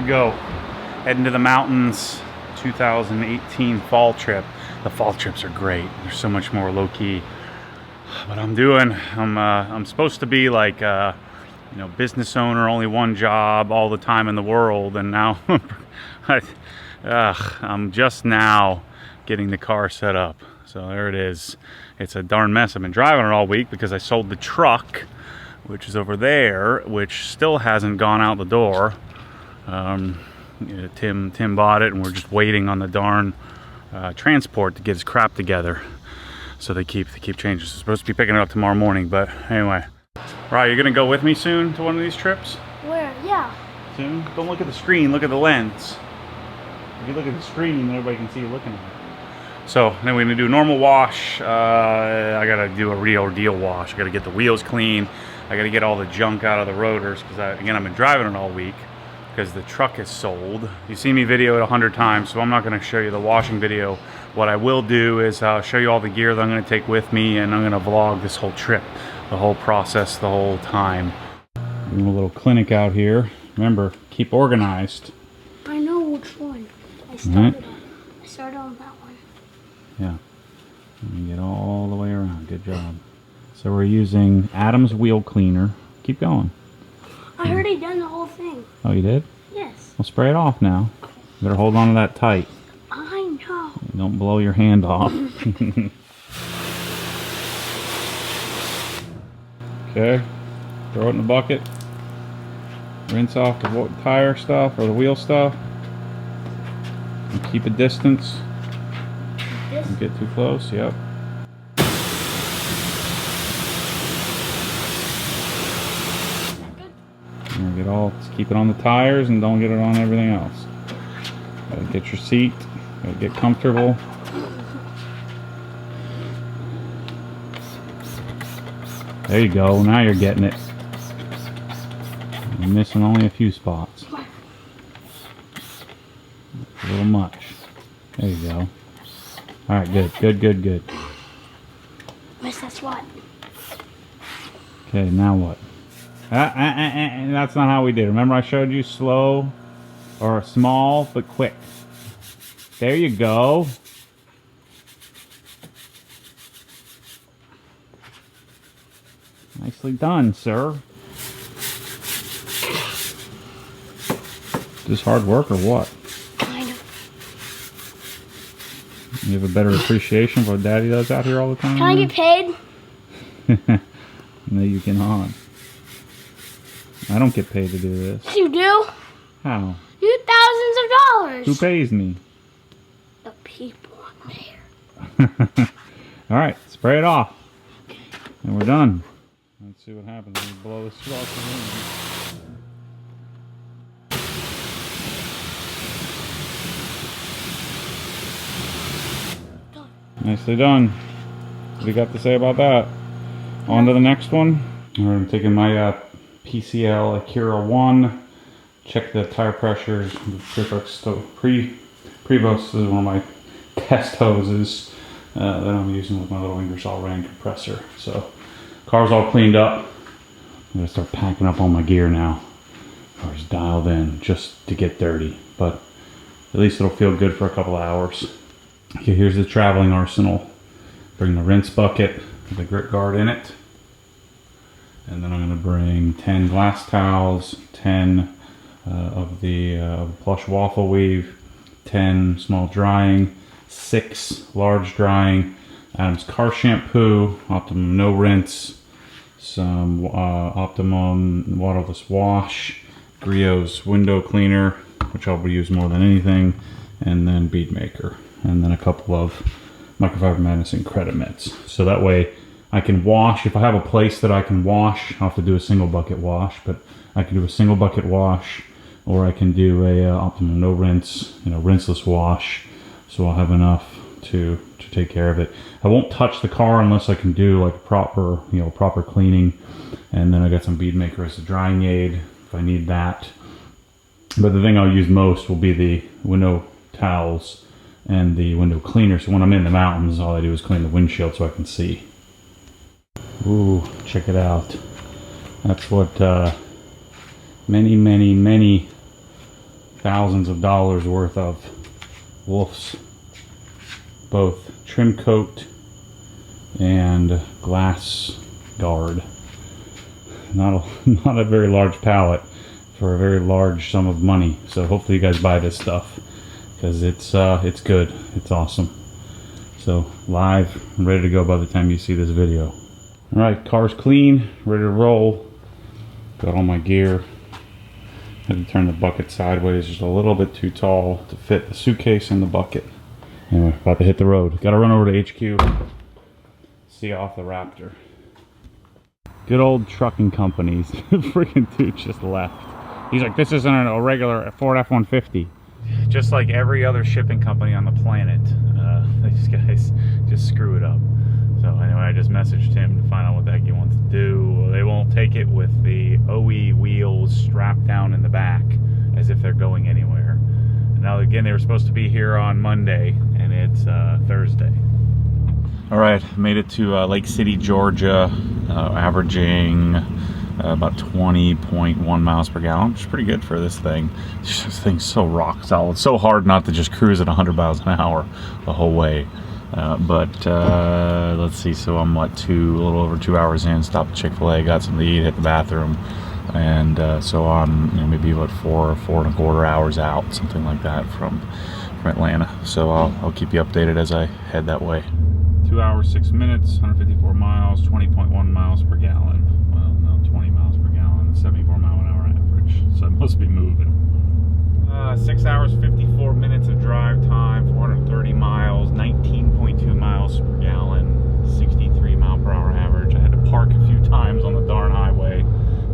we go. Heading to the mountains, 2018 fall trip. The fall trips are great. They're so much more low-key. But I'm supposed to be like you know, business owner, only one job, all the time in the world, and now I'm just now getting the car set up. So there it is. It's a darn mess. I've been driving it all week because I sold the truck, which is over there, which still hasn't gone out the door. Tim bought it, and we're just waiting on the darn transport to get his crap together. So they keep changing. So supposed to be picking it up tomorrow morning, but anyway. Right, you're gonna go with me soon to one of these trips? Where? Yeah. Soon? Don't look at the screen, look at the lens. If you look at the screen, then everybody can see you looking at it. So then we're gonna do a normal wash. I gotta do a real deal wash. I gotta get the wheels clean. I gotta get all the junk out of the rotors, because again, I've been driving it all week because the truck is sold. You see me video it 100 times, so I'm not gonna show you the washing video. What I will do is show you all the gear that I'm gonna take with me, and I'm gonna vlog this whole trip, the whole process, the whole time. Doing a little clinic out here. Remember, keep organized. I know which one. I started on that one. Yeah. And get all the way around. Good job. So we're using Adam's wheel cleaner. Keep going. I already done the whole thing. Oh, you did? Yes. Well, spray it off now. You better hold on to that tight. I know. Don't blow your hand off. Okay. Throw it in the bucket. Rinse off the tire stuff or the wheel stuff. And keep a distance. Don't get too close. Yep. And just keep it on the tires and don't get it on everything else. Gotta get your seat. Gotta get comfortable. There you go. Now you're getting it. You're missing only a few spots. A little much. There you go. Alright, good. Miss that spot. Okay, now what? That's not how we did. Remember I showed you slow or small but quick. There you go. Nicely done, sir. Is this hard work or what? Kind of. You have a better appreciation for what Daddy does out here all the time? Can I get paid? No, you cannot. I don't get paid to do this. Yes, you do. How? You thousands of dollars. Who pays me? The people on there. Alright, spray it off. And we're done. Let's see what happens when you blow this off the room. Nicely done. What do you got to say about that? On to the next one. I'm taking my PCL Acura 1. Check the tire pressures. Prevost is one of my test hoses that I'm using with my little Ingersoll Rand compressor. So, car's all cleaned up. I'm gonna start packing up all my gear now. Car's dialed in just to get dirty, but at least it'll feel good for a couple hours. Okay, here's the traveling arsenal. Bring the rinse bucket with the grit guard in it. And then I'm gonna bring 10 glass towels, 10 of the plush waffle weave, 10 small drying, 6 large drying, Adam's car shampoo, Optimum no rinse, some Optimum waterless wash, Griot's window cleaner, which I'll use more than anything, and then bead maker, and then a couple of microfiber medicine credit mitts. So that way I can wash. If I have a place that I can wash, I'll have to do a single bucket wash, but I can do a single bucket wash, or I can do a Optimum no rinse, rinseless wash. So I'll have enough to take care of it. I won't touch the car unless I can do like proper cleaning. And then I got some bead maker as a drying aid if I need that. But the thing I'll use most will be the window towels and the window cleaner. So when I'm in the mountains, all I do is clean the windshield so I can see. Ooh, check it out. That's what many thousands of dollars worth of Wolf's, both trim coat and glass guard. Not a very large pallet for a very large sum of money. So hopefully you guys buy this stuff, because it's good. It's awesome. So live and ready to go by the time you see this video. All right, car's clean, ready to roll. Got all my gear. Had to turn the bucket sideways, just a little bit too tall to fit the suitcase in the bucket. Anyway, about to hit the road. Got to run over to HQ, see off the Raptor. Good old trucking companies. Freaking dude just left. He's like, this isn't a regular Ford F-150. Just like every other shipping company on the planet, these guys just screw it up. So anyway, I just messaged him to find out what the heck he wants to do. They won't take it with the OE wheels strapped down in the back as if they're going anywhere. And now again, they were supposed to be here on Monday, and it's Thursday. All right, made it to Lake City, Georgia, averaging about 20.1 miles per gallon, which is pretty good for this thing. This thing's so rock solid. It's so hard not to just cruise at 100 miles an hour the whole way. But let's see, so I'm a little over 2 hours in, stopped at Chick-fil-A, got something to eat, hit the bathroom, and so I'm maybe about four and a quarter hours out, something like that from Atlanta. So I'll keep you updated as I head that way. 2 hours, 6 minutes, 154 miles, 20.1 miles per gallon. Well, no, 20 miles per gallon, 74 mile an hour average, so it must be moving. 6 hours, 54 minutes of drive time, 430 miles, 19.2 miles per gallon, 63 mile per hour average. I had to park a few times on the darn highway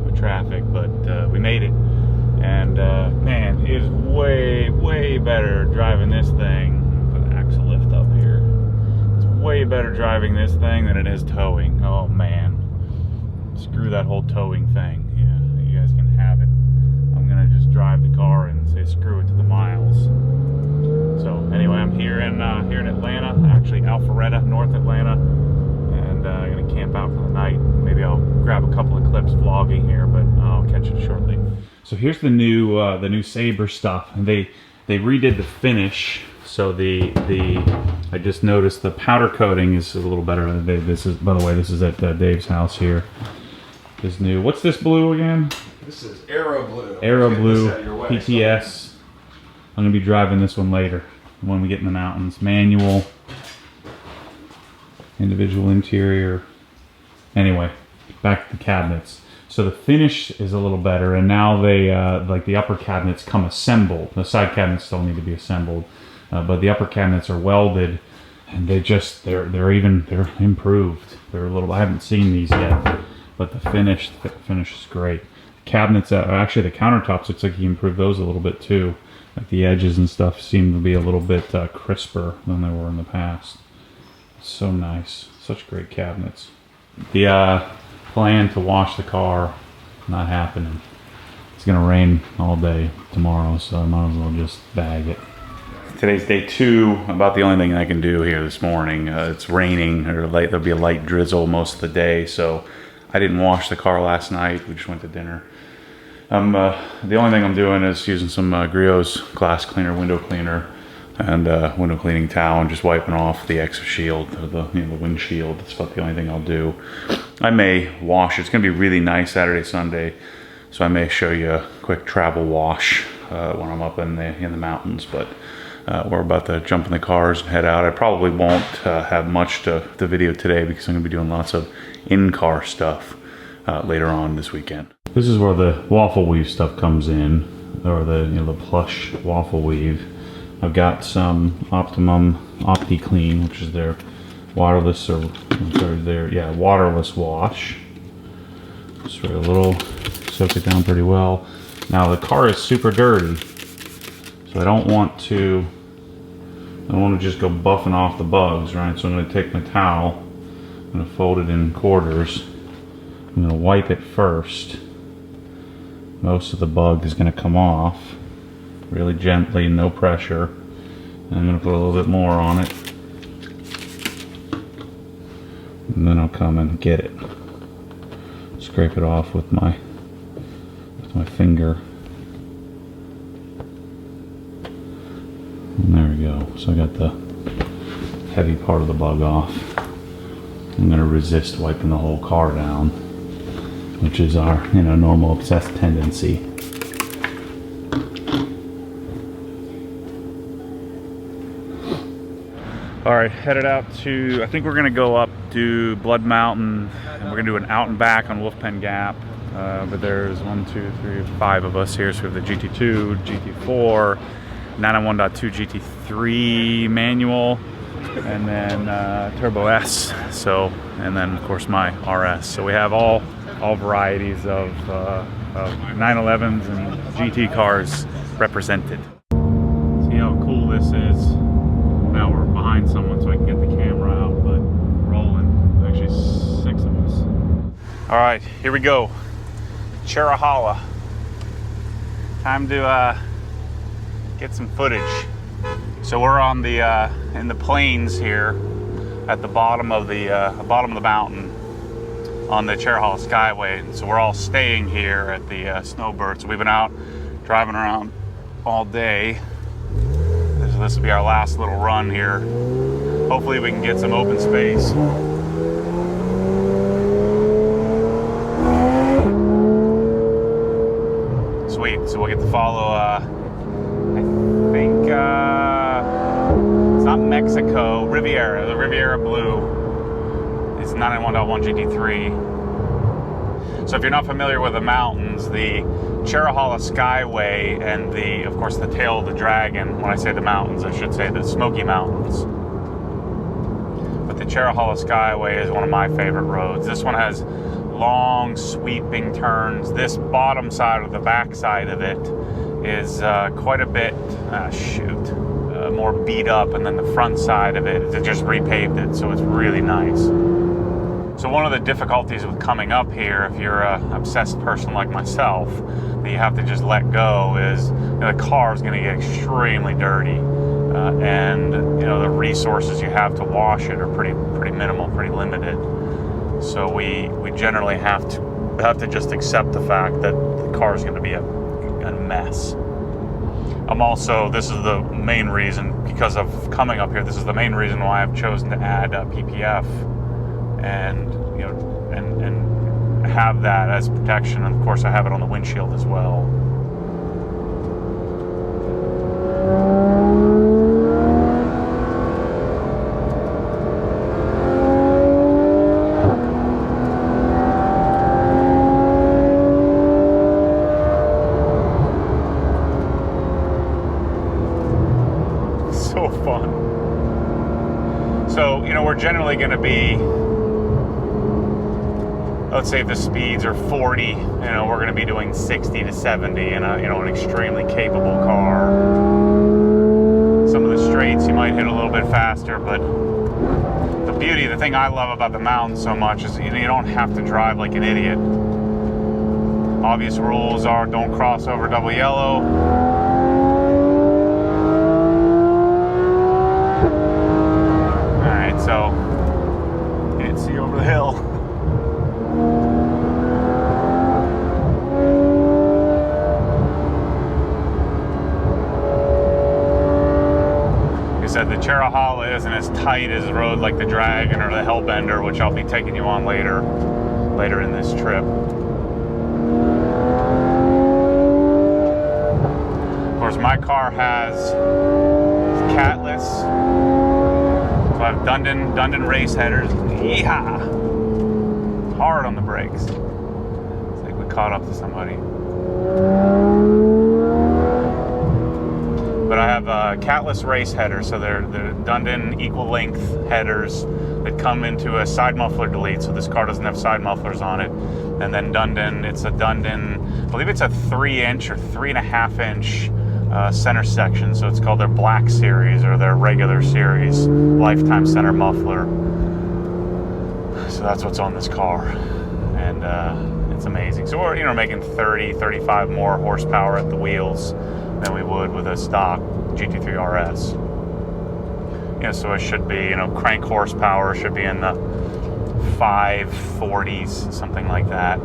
with traffic, but we made it. And man, it is way better driving this thing. Put an axle lift up here. It's way better driving this thing than it is towing. Oh man, screw that whole towing thing. Yeah, you guys can have it. I'm gonna just drive the car and say screw it to the miles. So anyway, I'm here in Atlanta, actually Alpharetta, North Atlanta, and I'm gonna camp out for the night. Maybe I'll grab a couple of clips vlogging here, but I'll catch it shortly. So here's the new Sabre stuff, and they redid the finish. So I just noticed the powder coating is a little better. This is, by the way, this is at Dave's house here. This new, what's this blue again? This is Aero Blue. Aero Blue PTS. I'm going to be driving this one later when we get in the mountains. Manual, individual interior. Anyway, back to the cabinets. So the finish is a little better, and now they like the upper cabinets come assembled. The side cabinets still need to be assembled, but the upper cabinets are welded, and they're improved. They're a little. I haven't seen these yet, but the finish is great. Cabinets, actually the countertops, looks like he improved those a little bit too. Like the edges and stuff seem to be a little bit crisper than they were in the past. So nice, such great cabinets. The plan to wash the car, not happening. It's gonna rain all day tomorrow, so I might as well just bag it. Today's day 2, about the only thing I can do here this morning. It's raining, or there'll be a light drizzle most of the day, so I didn't wash the car last night. We just went to dinner. The only thing I'm doing is using some Griot's glass cleaner, window cleaner, and window cleaning towel, and just wiping off the extra shield, or the windshield. That's about the only thing I'll do. I may wash. It's gonna be really nice Saturday, Sunday, so I may show you a quick travel wash when I'm up in the mountains. But we're about to jump in the cars and head out. I probably won't have much to video today because I'm gonna be doing lots of in-car stuff later on this weekend. This is where the waffle weave stuff comes in, or the plush waffle weave. I've got some Optimum OptiClean, which is their waterless, waterless wash. Just for a little, soak it down pretty well. Now the car is super dirty, so I don't want to just go buffing off the bugs, right? So I'm going to take my towel, I'm going to fold it in quarters. I'm going to wipe it first. Most of the bug is going to come off really gently, no pressure. And I'm going to put a little bit more on it. And then I'll come and get it. Scrape it off with my finger. So I got the heavy part of the bug off. I'm going to resist wiping the whole car down, which is our, normal obsessed tendency. All right, headed out to, I think we're going to go up to Blood Mountain, and we're going to do an out and back on Wolfpen Gap. But there's 1, 2, 3, 5 of us here. So we have the GT2, GT4, 991.2 GT3 manual, and then Turbo S. So, and then of course my RS. So we have all varieties of 911s and GT cars represented. See how cool this is. Now we're behind someone so I can get the camera out, but rolling. Actually 6 of us. All right, here we go. Cherahala. Time to get some footage. So we're on the in the plains here at the bottom of the mountain on the Cherahala Skyway. So we're all staying here at the Snowbirds. We've been out driving around all day. This will be our last little run here. Hopefully we can get some open space. Sweet, so we'll get to follow, I think, it's not Mexico, Riviera, the Riviera Blue. It's 991.1 GT3. So if you're not familiar with the mountains, the Cherahala Skyway and of course, the Tail of the Dragon, when I say the mountains, I should say the Smoky Mountains. But the Cherahala Skyway is one of my favorite roads. This one has long sweeping turns. This bottom side, or the back side of it, is quite a bit more beat up, and then the front side of it, they just repaved it, so it's really nice. So one of the difficulties with coming up here, if you're an obsessed person like myself, that you have to just let go, is the car is going to get extremely dirty, and the resources you have to wash it are pretty minimal, pretty limited. So we generally have to just accept the fact that the car is going to be a mess. This is the main reason, because of coming up here, this is the main reason why I've chosen to add PPF and have that as protection. And of course I have it on the windshield as well. So fun. So we're generally going to be, let's say if the speeds are 40, we're going to be doing 60 to 70 in an extremely capable car. Some of the straights you might hit a little bit faster, but the thing I love about the mountains so much is you don't have to drive like an idiot. Obvious rules are don't cross over double yellow. Alright, so you can see over the hill. Said the Cherahala isn't as tight as a road like the Dragon or the Hellbender, which I'll be taking you on later in this trip. Of course, my car has catless, so I have Dundon race headers. Yeehaw! Hard on the brakes. It's like we caught up to somebody. But I have catless race headers, so they're Dundon equal length headers that come into a side muffler delete, so this car doesn't have side mufflers on it. And then it's a Dundon, I believe it's a 3-inch or 3.5-inch center section, so it's called their Black Series or their regular series lifetime center muffler. So that's what's on this car, and it's amazing. So we're making 30-35 more horsepower at the wheels than we would with a stock GT3 RS. So it should be, crank horsepower should be in the 540s, something like that.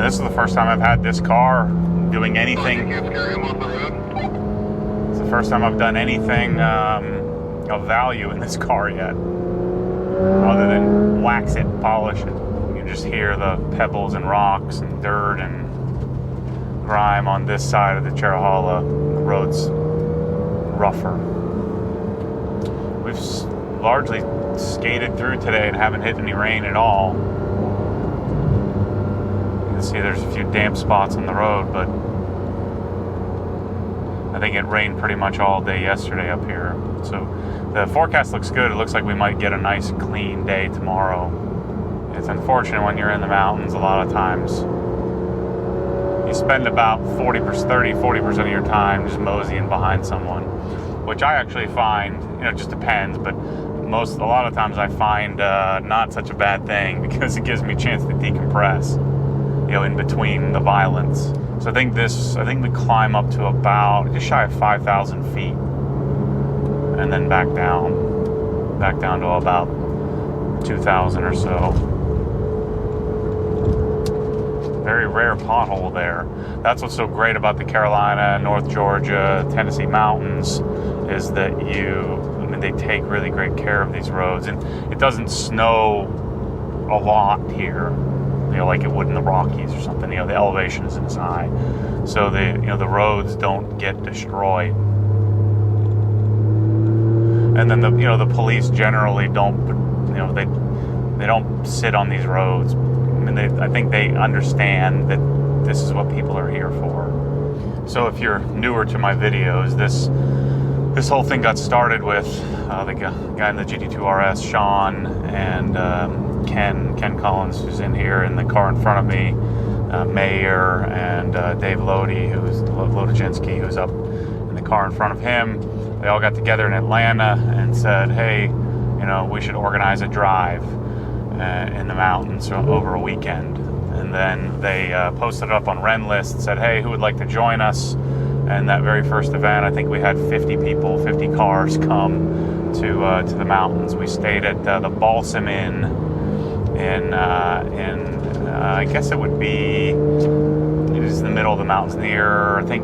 this is the first time I've had this car doing anything. You can't scare him off the road. It's the first time I've done anything of value in this car yet, other than wax it, polish it. You just hear the pebbles and rocks and dirt and grime on this side of the Cherrahala. The road's rougher. We've largely skated through today and haven't hit any rain at all. You can see there's a few damp spots on the road, but I think it rained pretty much all day yesterday up here. So the forecast looks good. It looks like we might get a nice clean day tomorrow. It's unfortunate when you're in the mountains a lot of times. You spend about 40% of your time just moseying behind someone, which I actually find, it just depends, but a lot of times I find not such a bad thing because it gives me a chance to decompress, in between the violence. So I think we climb up to about just shy of 5,000 feet, and then back down to about 2,000 or so. Very rare pothole there. That's what's so great about the Carolina, North Georgia, Tennessee mountains, is that they take really great care of these roads. And it doesn't snow a lot here, like it would in the Rockies or something. The elevation isn't as high, so the roads don't get destroyed. And then the police generally don't, they don't sit on these roads. I think they understand that this is what people are here for. So if you're newer to my videos, this whole thing got started with the guy in the GT2 RS, Sean, and Ken Collins, who's in here in the car in front of me, Mayer, and Dave Lodijinsky, who's up in the car in front of him. They all got together in Atlanta and said, hey, we should organize a drive in the mountains over a weekend. And then they posted it up on Renlist, said, hey, who would like to join us? And that very first event, I think we had 50 people, 50 cars come to the mountains. We stayed at the Balsam Inn in I guess it would be, it is in the middle of the mountains near, I think,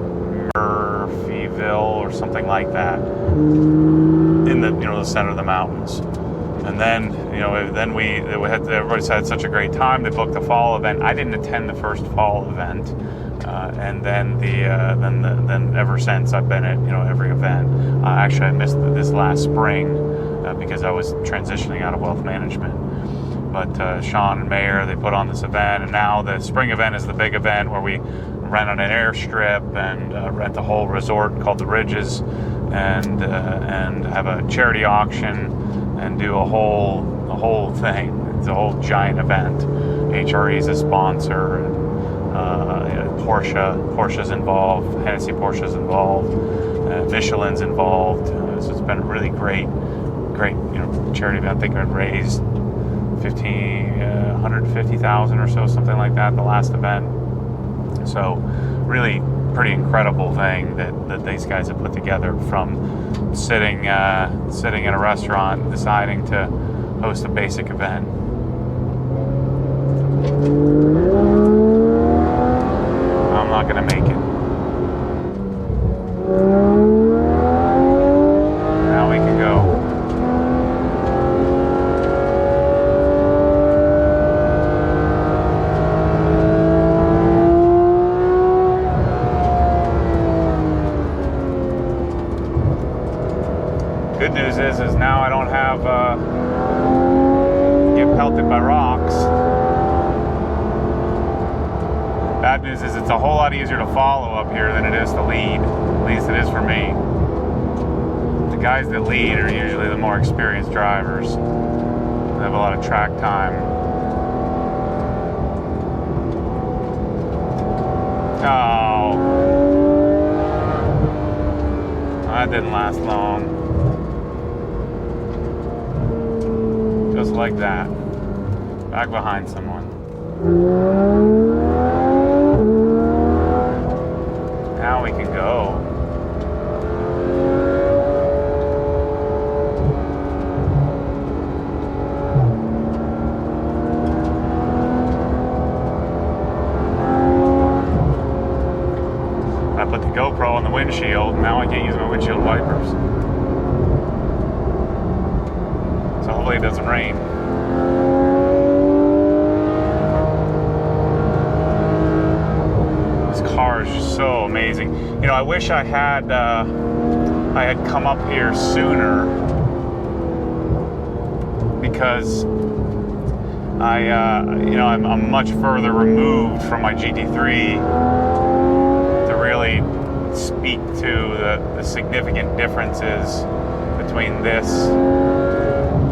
Murphyville or something like that, in the center of the mountains. And then, everybody's had such a great time. They booked the fall event. I didn't attend the first fall event, and then then ever since I've been at every event. Actually, I missed this last spring because I was transitioning out of wealth management. But Sean and Mayer, they put on this event, and now the spring event is the big event where we rent on an airstrip and rent a whole resort called the Ridges, and have a charity auction. And do a whole thing. It's a whole giant event. HRE is a sponsor. Porsche's involved. Hennessy Porsche's involved. Michelin's involved. So it's been a really great charity event. I think I raised $150,000 or so, something like that, the last event. So really pretty incredible thing that these guys have put together, from sitting in a restaurant deciding to host a basic event. I'm not gonna make it. Now we can go. Good news is now I don't have get pelted by rocks. Bad news is it's a whole lot easier to follow up here than it is to lead. At least it is for me. The guys that lead are usually the more experienced drivers. They have a lot of track time. Oh, that didn't last long. Just like that. Back behind someone. Now we can go. GoPro on the windshield. Now I can't use my windshield wipers. So hopefully it doesn't rain. This car is just so amazing. You know, I wish I had come up here sooner, because I'm much further removed from my GT3 to really speak to the significant differences between this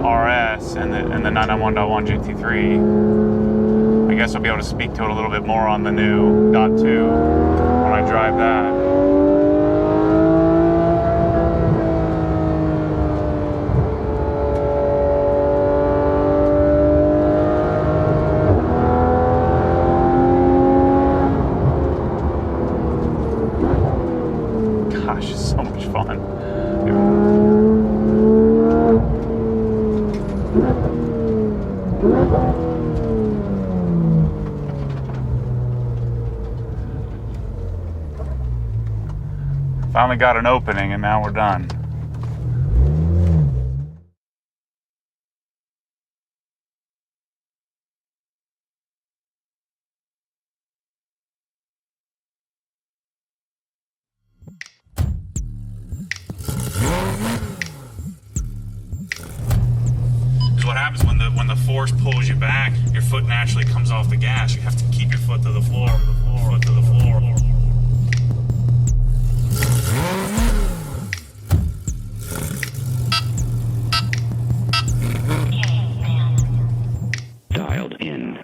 RS and the 991.1 GT3. I guess I'll be able to speak to it a little bit more on the new .2 when I drive that. Gosh, it's so much fun. Finally got an opening, and now we're done. What happens when the force pulls you back, your foot naturally comes off the gas. You have to keep your foot to the floor, foot to the floor. Dialed in.